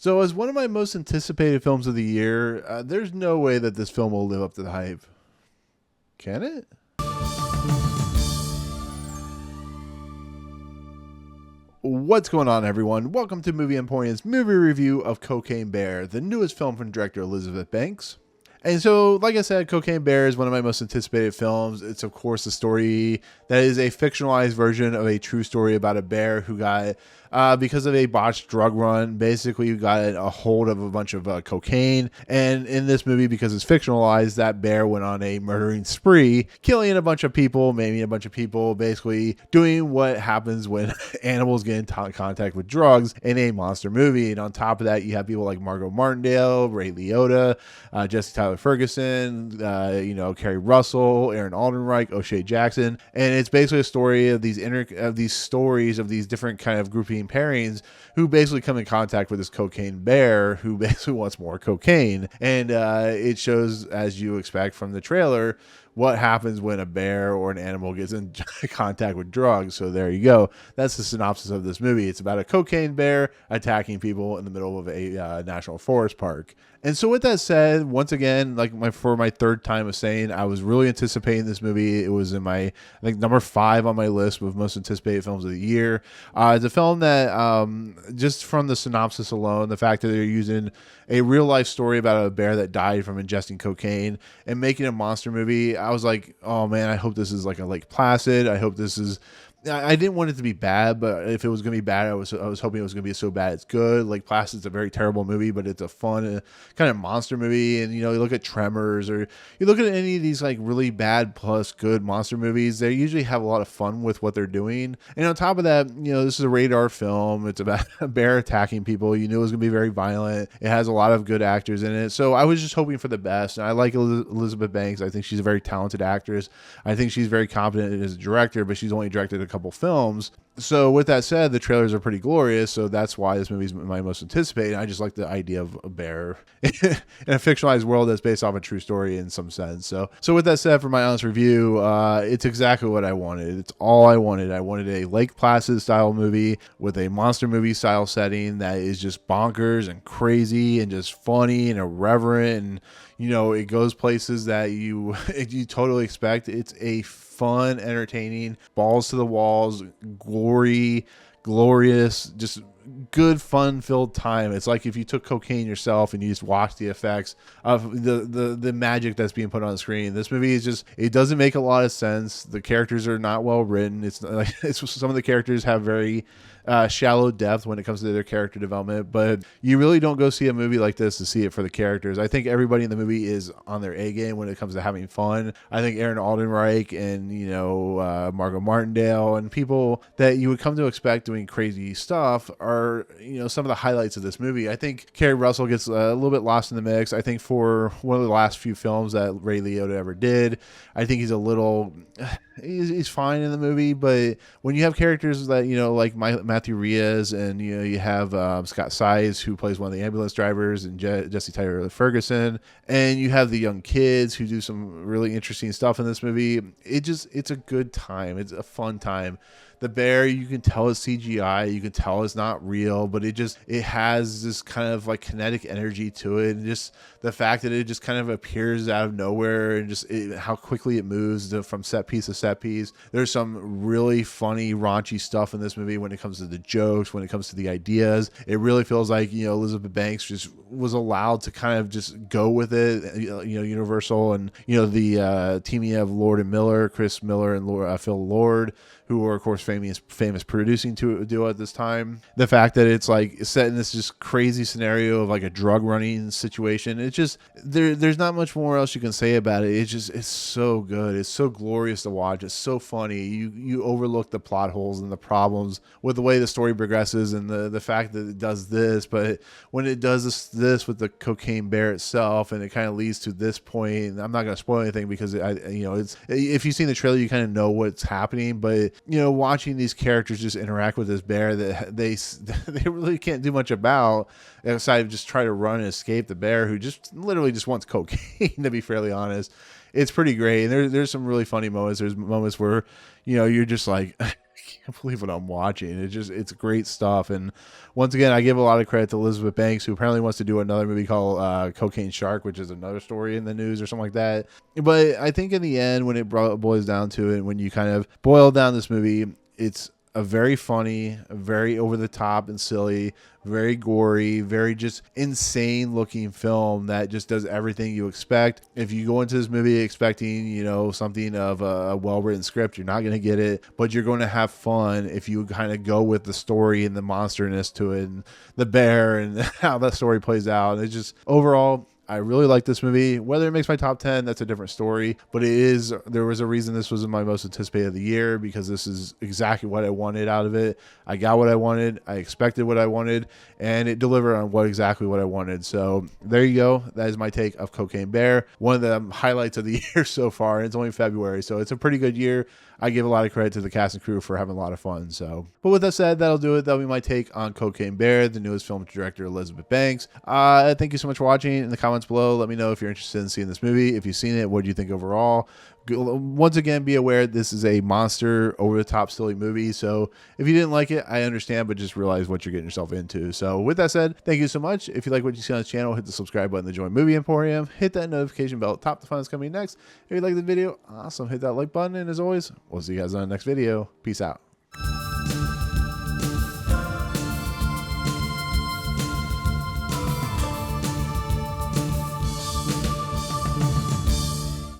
So, as one of my most anticipated films of the year, there's no way that this film will live up to the hype. Can it? What's going on, everyone? Welcome to Movie Emporium's movie review of Cocaine Bear, the newest film from director Elizabeth Banks. And so, like I said, Cocaine Bear is one of my most anticipated films. It's, of course, a story that is a fictionalized version of a true story about a bear who got, because of a botched drug run, basically got a hold of a bunch of cocaine. And in this movie, because it's fictionalized, that bear went on a murdering spree, killing a bunch of people, maiming a bunch of people, basically doing what happens when animals get in contact with drugs in a monster movie. And on top of that, you have people like Martindale, Ray Liotta, Jesse Tyler Ferguson, Keri Russell, Ehrenreich, O'Shea Jackson, and it's basically a story of these stories of these different kind of grouping pairings who basically come in contact with this cocaine bear who basically wants more cocaine, and it shows, as you expect from the trailer, what happens when a bear or an animal gets in contact with drugs. So there you go. That's the synopsis of this movie. It's about a cocaine bear attacking people in the middle of a national forest park. And so with that said, once again, for my third time of saying, I was really anticipating this movie. It was in I think number 5 on my list of most anticipated films of the year. It's a film that, just from the synopsis alone, the fact that they're using a real life story about a bear that died from ingesting cocaine and making a monster movie, I was like, oh man, I hope this is like a Lake Placid. I hope this is. I didn't want it to be bad, but if it was going to be bad, I was hoping it was going to be so bad it's good. Like Placid's a very terrible movie, but it's a fun kind of monster movie. And you look at Tremors, or you look at any of these like really bad plus good monster movies, they usually have a lot of fun with what they're doing. And on top of that, this is a rated R film. It's about a bear attacking people. You knew it was going to be very violent. It has a lot of good actors in it, so I was just hoping for the best. And I like Elizabeth Banks. I think she's a very talented actress. I think she's very competent as a director, but she's only directed a couple films. So with that said, the trailers are pretty glorious, so that's why this movie is my most anticipated. I just like the idea of a bear in a fictionalized world that's based off a true story in some sense. So with that said, for my honest review, it's exactly what I wanted. It's all I wanted. I wanted a Lake Placid style movie with a monster movie style setting that is just bonkers and crazy and just funny and irreverent, and it goes places that you totally expect. It's a fun, entertaining, balls to the walls, glorious, just good, fun-filled time. It's like if you took cocaine yourself and you just watched the effects of the magic that's being put on the screen. This movie is just, it doesn't make a lot of sense. The characters are not well written. It's like some of the characters have very shallow depth when it comes to their character development, but you really don't go see a movie like this to see it for the characters. I think everybody in the movie is on their A game when it comes to having fun. I think Alden and Margo Martindale and people that you would come to expect doing crazy stuff are some of the highlights of this movie. I think Keri Russell gets a little bit lost in the mix. I think for one of the last few films that Ray Liotta ever did, I think he's a little he's fine in the movie, but when you have characters that like Matthew Rhys, and you have Scott Seiss, who plays one of the ambulance drivers, and Jesse Tyler Ferguson, and you have the young kids who do some really interesting stuff in this movie, it's a good time. It's a fun time. The bear, you can tell it's CGI, you can tell it's not real, but it has this kind of like kinetic energy to it, and just the fact that it just kind of appears out of nowhere, and just how quickly it moves from set piece to set piece. There's some really funny, raunchy stuff in this movie when it comes to the jokes, when it comes to the ideas. It really feels like Elizabeth Banks just was allowed to kind of just go with it. Universal, and the teaming of Lord and Miller, Chris Miller and Phil Lord, who were, of course, famous producing duo at this time. The fact that it's like set in this just crazy scenario of like a drug running situation, it's just there's not much more else you can say about it. It's so good. It's so glorious to watch. It's so funny. You overlook the plot holes and the problems with the way the story progresses, and the fact that it does this, but when it does this with the cocaine bear itself, and it kind of leads to this point. I'm not going to spoil anything because it's if you've seen the trailer, you kind of know what's happening, but watching these characters just interact with this bear that they really can't do much about, aside of just try to run and escape the bear, who just literally just wants cocaine, to be fairly honest. It's pretty great. And there's some really funny moments. There's moments where, you're just like, can't believe what I'm watching. It's great stuff. And once again, I give a lot of credit to Elizabeth Banks, who apparently wants to do another movie called Cocaine Shark, which is another story in the news or something like that. But I think in the end, when it boils down to it, when you kind of boil down this movie, it's a very funny, very over the top and silly, very gory, very just insane looking film that just does everything you expect. If you go into this movie expecting, something of a well-written script, you're not going to get it, but you're going to have fun if you kind of go with the story and the monsterness to it and the bear and how that story plays out. And it's just overall, I really like this movie. Whether it makes my top 10, that's a different story. But there was a reason this was my most anticipated of the year, because this is exactly what I wanted out of it. I got what I wanted. I expected what I wanted. And it delivered on exactly what I wanted. So there you go. That is my take of Cocaine Bear. One of the highlights of the year so far. It's only February, so it's a pretty good year. I give a lot of credit to the cast and crew for having a lot of fun. But with that said, that'll do it. That'll be my take on Cocaine Bear, the newest film director Elizabeth Banks. Thank you so much for watching. In the comments below, let me know if you're interested in seeing this movie. If you've seen it, what do you think overall? Once again, be aware this is a monster, over-the-top, silly movie. So if you didn't like it, I understand, but just realize what you're getting yourself into. So with that said, thank you so much. If you like what you see on this channel, hit the subscribe button to join Movie Emporium. Hit that notification bell at the top to find what's coming next. If you like the video, awesome. Hit that like button. And as always, we'll see you guys on the next video. Peace out.